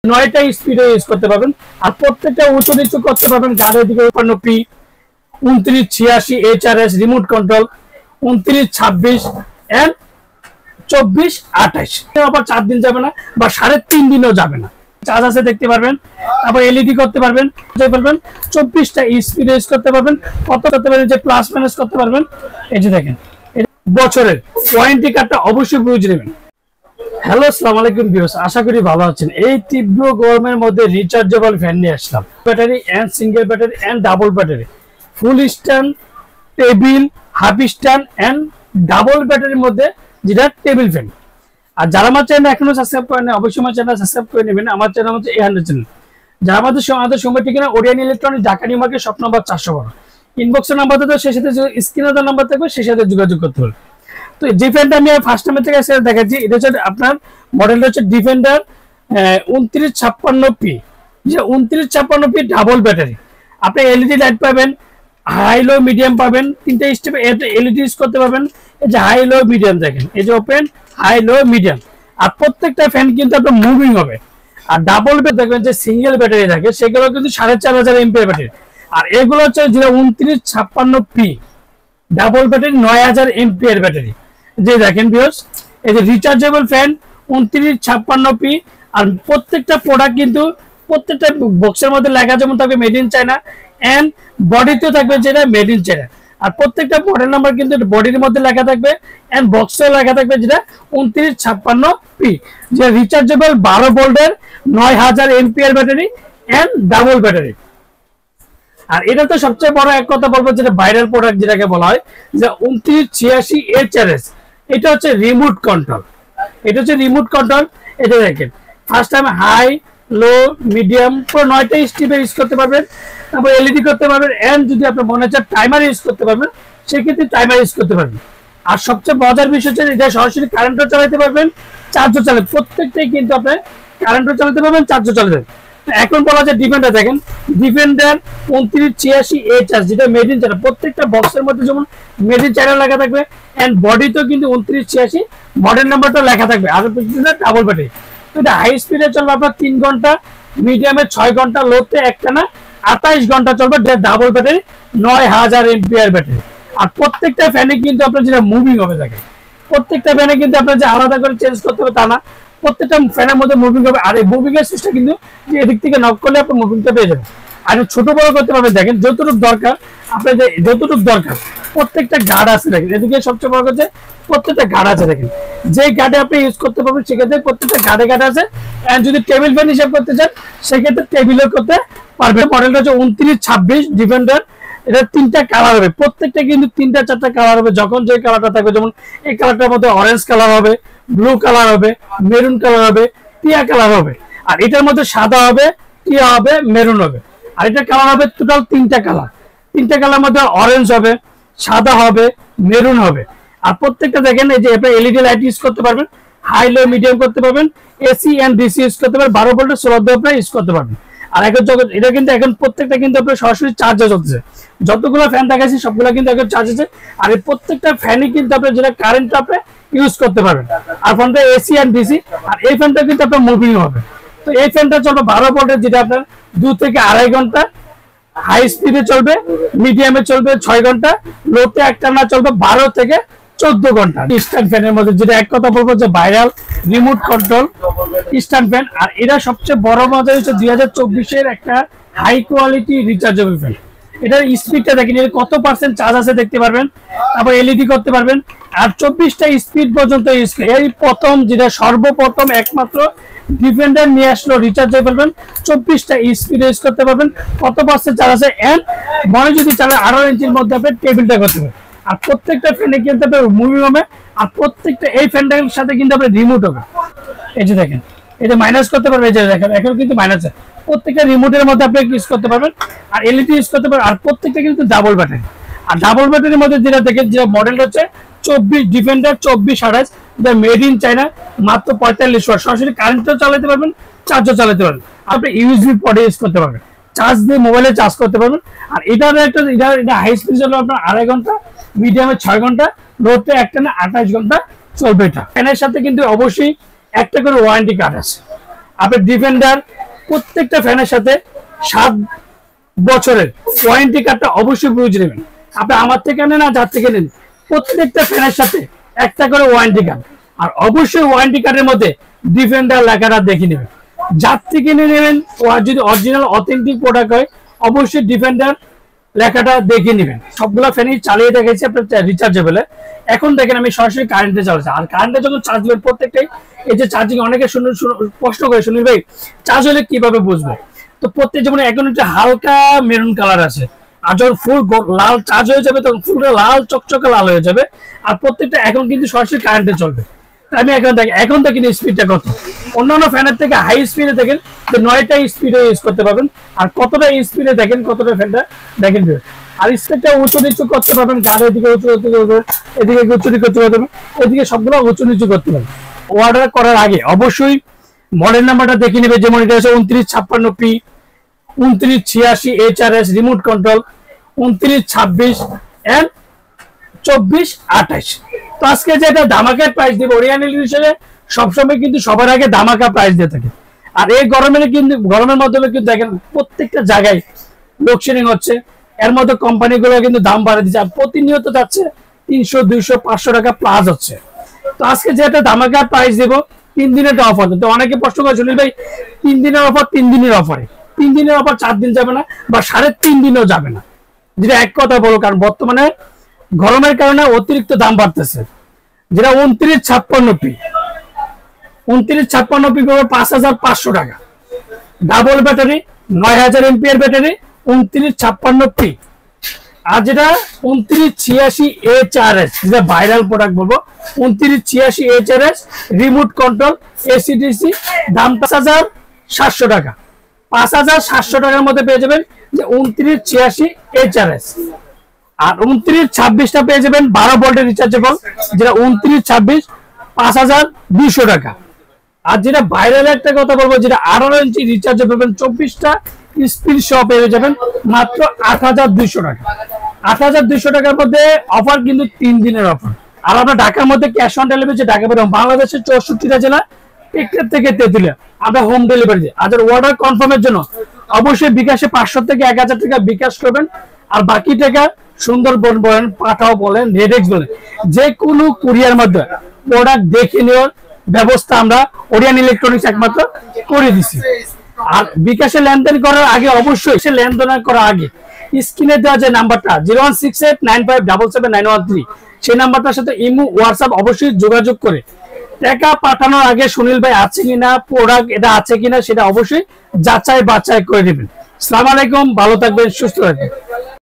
নয়টা স্পিডে ইউজ করতে পারবেন। আর প্রত্যেকটা উঁচু নিচু করতে পারবেন। গাড়ির দিকে 55P, 2986 HRS remote control, 2926 and 2428। আবার 4 দিন যাবে না বা 3.5 দিনও যাবে না। চার্জ আছে দেখতে পারবেন। তারপর এলইডি করতে পারবেন, 24টা স্পিড ইউজ করতে পারবেন। কত করতে পারবেন যে প্লাস মাইনাস করতে পারবেন। এই যে দেখেন বছরের ওয়ারেন্টি কার্ডটা অবশ্যই বুঝে নেবেন। হ্যালো, আসসালামু আলাইকুম ভিউয়ার্স, আশা করি ভালো আছেন। এই তীব্র গরমের মধ্যে রিচার্জেবল ফ্যান নিয়ে আসলাম। Battery and single battery and double battery, full stand, table, half stand and double ব্যাটারির মধ্যে যেটা টেবিল ফ্যান। আর যারা আমার চ্যানেল এখনো সাবস্ক্রাইব করেন অবশ্যই আমার চ্যানেল সাবস্ক্রাইব করে নেবেন। আমার চ্যানেল হচ্ছে A100 চ্যানেল। যারা আমাদের সঙ্গে ঠিকানা Orion electronic, Dhaka new market, shop number 412। ইনবক্সের নাম্বার তো সেই সাথে স্ক্রিনে দেওয়া নাম্বার থাকবে, সেই সাথে যোগাযোগ করতে হবে। তো যে ফ্যানটা আমি ফার্স্ট টাইম থেকে দেখাচ্ছি, এটা হচ্ছে আপনার মডেলটা হচ্ছে ডিফেন্ডার 2956P। যে 2956P ডাবল ব্যাটারি। আপনি এলইডি লাইট পাবেন, হাই লো মিডিয়াম পাবেন, 3টা স্টেপে এলইডি ইউজ করতে পারবেন। এই যে হাই লো মিডিয়াম দেখেন, এই যে ওপেন, হাই লো মিডিয়াম। আর প্রত্যেকটা ফ্যান কিন্তু আপনার মুভিং হবে। আর ডাবল দেখবেন যে সিঙ্গেল ব্যাটারি থাকে, সেগুলো কিন্তু 4500 এমপিআর ব্যাটারি। আর এগুলো হচ্ছে যেটা 2956P double battery, 9000 MPR battery. যে দেখেন ভিউয়ার্স, এই যে রিচার্জেবল ফ্যান 2956P। আর প্রত্যেকটা প্রোডাক্ট কিন্তু প্রত্যেকটা বক্সের মধ্যে লেখা যেমন থাকবে মেড ইন চায়না, এন্ড বডিতেও থাকবে যেটা মেড ইন চায়না। আর প্রত্যেকটা মডেল নাম্বার কিন্তু বডির মধ্যে লেখা থাকবে, এন্ড বক্সেও লেখা থাকবে যেটা 2956P। যে রিচার্জেবল 12 ভোল্টের 9000 MPR battery and double battery. আর এটা তো সবচেয়ে বড় এক কথা বলবো, যেটা ভাইরাল প্রোডাক্ট যেটাকে বলা হয় যে 2986 HRS। এটা হচ্ছে রিমোট কন্ট্রোল। এটা হচ্ছে রিমোট কন্ট্রোল। এটা দেখেন ফার্স্ট টাইম হাই, লো, মিডিয়াম, পুরো 9টা স্টেপে ইউজ করতে পারবেন। তারপর এলইডি করতে পারবেন, এন্ড যদি আপনার মনে হচ্ছে টাইমার ইউজ করতে পারবেন, সেক্ষেত্রে টাইমার ইউজ করতে পারবেন। আর সবচেয়ে মজার বিষয় হচ্ছে এটা সরাসরি কারেন্টও চালাতে পারবেন, চার্জও চালাতে। প্রত্যেকটাই কিন্তু আপনি কারেন্টও চালাতে পারবেন, চার্জও চালাতে পারবেন। এখন বলা যায় ডিফেন্ডার দেখেন, ডিফেন্ডার 2986 HRS যেটা মেড ইন চায়না। প্রত্যেকটা বক্সের মধ্যে যেমন মেড ইন চায়না লেখা থাকবে, এন্ড বডিতেও কিন্তু 2986 মডেল নাম্বারটা লেখা থাকবে। আর ডাবল ব্যাটারি। তো এটা হাই স্পিডে চলবে আপনার 3 ঘন্টা, মিডিয়ামে 6 ঘন্টা, লোতে একটানা 28 ঘন্টা চলবে। Double battery, 9000 MPR battery. আর প্রত্যেকটা ফ্যানে কিন্তু আপনার যেটা মুভিং হবে দেখেন, প্রত্যেকটা ফ্যানে কিন্তু আপনার যে আলাদা করে চেঞ্জ করতে হবে তা না, প্রত্যেকটা ফ্যানের মধ্যে মুভিং হবে। আর এই মুভিং এর সুইচটা কিন্তু এদিক থেকে নক করলে আপনি মুভিংটা পেয়ে যাবেন। আর ছোট বড় করতে পারবেন। দেখেন যতটুকু দরকার আপনার, যতটুকু দরকার প্রত্যেকটা গার্ড আছে দেখেন। এদিকে সবচেয়ে বড় কথা প্রত্যেকটা গার্ড আছে দেখেন। যে গার্ডে আপনি ইউজ করতে পারবেন সেক্ষেত্রে প্রত্যেকটা গার্ড আছে। এন্ড যদি টেবিল ফ্যান হিসাব করতে চান সেক্ষেত্রে টেবিলও করতে পারবেন। মডেলটা হচ্ছে 2926 ডিফেন্ডার। এটা 3টা কালার হবে, প্রত্যেকটা কিন্তু 3টা 4টা কালার হবে। যখন যে কালারটা থাকবে, যেমন এই কালারটার মধ্যে অরেঞ্জ কালার হবে, ব্লু কালার হবে, মেরুন কালার হবে, টিয়া কালার হবে। আর এটার মধ্যে সাদা হবে, টিয়া হবে, মেরুন হবে। আর এটা কালার হবে টোটাল 3টা কালার। 3টা কালার মধ্যে অরেঞ্জ হবে, সাদা হবে, মেরুন হবে। আর প্রত্যেকটা দেখেন এই যে আপনি এলইডি লাইট ইউজ করতে পারবেন, হাই লো মিডিয়াম করতে পারবেন, এসি এন্ড ডিসি ইউজ করতে পারবেন, 12 ভোল্টের সোলার দিয়ে আপনি ইউজ করতে পারবেন। আর এখন এটা কিন্তু এখন প্রত্যেকটা কিন্তু আপনার সরাসরি চার্জে চলতেছে। যতগুলো ফ্যান দেখাচ্ছি সবগুলো কিন্তু এখন চার্জ আছে। আর এই প্রত্যেকটা ফ্যানই কিন্তু আপনার যেটা কারেন্ট আপনি ইউজ করতে পারবেন। আর ফ্যানটা এসি এন্ড ডিসি। আর এই ফ্যানটা কিন্তু আপনার মুভিং হবে। তো এই ফ্যানটা চলবে 12 ভোল্টের, যেটা আপনার 2 থেকে 2.5 ঘন্টা, হাই স্পিডে চলবে, মিডিয়ামে চলবে 6 ঘন্টা, লোতে একটানা চলবে 12 থেকে 14 ঘন্টা। স্ট্যান্ড ফ্যানের মধ্যে যেটা এক কথা বলবো যে viral remote control stand fan. আর এটা সবচেয়ে বড় মজা হচ্ছে 2024 একটা হাই কোয়ালিটি রিচার্জেবল ফ্যান। এটার স্পিডটা দেখেন, এর কত পার্সেন্ট চার্জ আছে দেখতে পারবেন। তারপর এলইডি করতে পারবেন। আর 24টা স্পিড পর্যন্ত ইউজ করে এই প্রথম, যেটা সর্বপ্রথম একমাত্র ডিফেন্ডার নিয়ে আসলো রিচার্জেবল ফ্যান। 24টা স্পিড ইউজ করতে পারবেন। কত পার্সেন্ট চার্জ আছে, এন্ড মনে যদি চালে 18 ইঞ্চির মধ্যে আপনি টেবিলটা করতে পারবেন। আর প্রত্যেকটা ফ্যানে কিন্তু আপনার মুভিং হবে। আর প্রত্যেকটা এই ফ্যানটার সাথে কিন্তু আপনার রিমোট হবে। এই যে দেখেন, এটা মাইনাস করতে পারবেন। এই যে দেখেন এখন কিন্তু মাইনাস। প্রত্যেকটা রিমোটের মধ্যে আপনি ইউজ করতে পারবেন। আর এলইডি ইউজ করতে পারবেন। আর প্রত্যেকটা কিন্তু ডাবল ব্যাটারি। আর ডাবল ব্যাটারির মধ্যে যেটা দেখেন, যে মডেলটা হচ্ছে 24 ডিফেন্ডার 2428, যেটা মেড ইন চায়না, মাত্র 45 ওয়াট। সরাসরি কারেন্টও চালাতে পারবেন, চার্জও চালাতে পারবেন। আপনি ইউএসবি পোর্ট ইউজ করতে পারবেন, চার্জ দিয়ে মোবাইলে চার্জ করতে পারবেন। আর এটার একটা এটা হাই স্পিড চলবে আপনার 2.5 ঘন্টা, মিডিয়ামে 6 ঘন্টা, লোতে একটানা 28 ঘন্টা চলবে। এটা ফ্যানের সাথে কিন্তু অবশ্যই একটা করে ওয়ারেন্টি কার্ড আছে। আপনি ডিফেন্ডার প্রত্যেকটা ফ্যানের সাথে 7 বছরের ওয়ারেন্টি কার্ডটা অবশ্যই বুঝে নেবেন। আপনি আমার থেকে নেন আর যার থেকে নেন, প্রত্যেকটা ফ্যানের সাথে একটা করে ওয়ারেন্টি কার্ড, আর অবশ্যই ওয়ারেন্টি কার্ডের মধ্যে ডিফেন্ডার লেখাটা দেখে নেবেন। যার থেকে নিয়ে নেবেন, যদি অরিজিনাল অথেন্টিক প্রোডাক্ট হয় অবশ্যই ডিফেন্ডার লেখাটা দেখে নেবেন। সবগুলো ফ্যানই চালিয়ে দেখেছি আপনার রিচার্জেবল। এখন দেখেন আমি সরাসরি কারেন্টে চালাচ্ছি, আর কারেন্টে যখন চার্জ দেবেন প্রত্যেকটাই এই যে চার্জিং, অনেকে কষ্ট করে শুনি ভাই চার্জ হলে কিভাবে বুঝবো। তো প্রত্যেক যেমন এখন একটা হালকা মেরুন কালার আছে, আর যখন ফুল লাল চার্জ হয়ে যাবে তখন ফুলটা লাল চকচকে লাল হয়ে যাবে। আর প্রত্যেকটা এখন কিন্তু সরাসরি কারেন্টে চলবে। আমি এখন দেখেন স্পিডটা কত, অন্যান্য ফ্যানের থেকে হাই স্পিডে দেখেন 9টা স্পিডে ইউজ করতে পারবেন। আর কতটা স্পিডে দেখেন, কতটা ফ্যানটা দেখেন, আর স্পিডটা উঁচু নিচু করতে পারবেন, গাড়ি এদিকে উঁচু এদিকে উঁচু নিচু করতে পারবেন, এদিকে সবগুলো উঁচু নিচু করতে পারবেন। অর্ডার করার আগে অবশ্যই মডেল নাম্বারটা দেখে নেবে, যেমন এটা হচ্ছে 2956P, 2986 HRS remote control, 2926 and 2428। তো আজকে যেটা ধামাকা প্রাইস দিব ওরিয়ন এলইডি হিসেবে, সবসময় কিন্তু সবার আগে ধামাকা প্রাইস দিয়ে থাকে। আর এই গরমের মাধ্যমে কিন্তু দেখেন প্রত্যেকটা জায়গায় লোডশেডিং হচ্ছে, এর মধ্যে কোম্পানিগুলো কিন্তু দাম বাড়িয়ে দিচ্ছে, আর প্রতিনিয়ত যাচ্ছে 300 200 500 টাকা প্লাস হচ্ছে। তো আজকে যেটা ধামাকা প্রাইস দেবো 3 দিনের অফার। তো অনেকে প্রশ্ন করে সুনীল ভাই 3 দিনের অফার, 3 দিনের অফারে 3 দিনের অফার 4 দিন যাবে না বা 3.5 দিনও যাবে না, যেটা এক কথা বলো, কারণ বর্তমানে গরমের কারণে অতিরিক্ত দাম বাড়তেছে। যেটা 2956P 2956 5500 টাকা, double battery 9000 MPR battery 2956P। আর যেটা 2986 HRS, যেটা ভাইরাল প্রোডাক্ট বলবো, 2986 HRS রিমোট কন্ট্রোল এসিডিসি, দাম 5700 টাকা। 5700 টাকার মধ্যে পেয়ে যাবেন যে 2986 HRS। আর 2926টা পেয়ে যাবেন 12 ভোল্টের রিচার্জেবল, যেটা 2926 5200 টাকা। আর যেটা ভাইরাল একটা কথা বলবো, যেটা 18 ইঞ্চি রিচার্জেবল পাবেন 24টা স্পিড সহ পেয়ে যাবেন মাত্র 8200 টাকা। 8200 টাকার মধ্যে অফার কিন্তু 3 দিনের অফার। আর আমরা ঢাকার মধ্যে ক্যাশ অন ডেলিভারি, ঢাকা বেরো বাংলাদেশের 64টা জেলা টেকনাফ থেকে তেতুলিয়া আমরা হোম ডেলিভারি দিই। আর অর্ডার কনফার্মের জন্য অবশ্যই বিকাশে 500 থেকে 1000 টাকা বিকাশ করবেন, আর বাকি টাকা সুন্দরবন বলেন, পাঠাও বলেন, রেডেক্স বলেন, যে কোনো কুরিয়ার মধ্যে প্রোডাক্ট দেখে নেওয়ার ব্যবস্থা আমরা ওরিয়ন ইলেকট্রনিক্স একমাত্র করে দিছি। আর বিকাশে লেনদেন করার আগে অবশ্যই সে লেনদেন করার আগে স্ক্রিনে দেওয়া যে নাম্বারটা 01689577913, সেই নাম্বারটার সাথে ইমো হোয়াটসঅ্যাপ অবশ্যই যোগাযোগ করে টাকা পাঠানোর আগে সুনীল ভাই আছে কিনা, প্রোডাক্ট এটা আছে কিনা সেটা অবশ্যই যাচাই বাছাই করে নেবেন। আসসালামু আলাইকুম, ভালো থাকবেন, সুস্থ থাকবেন।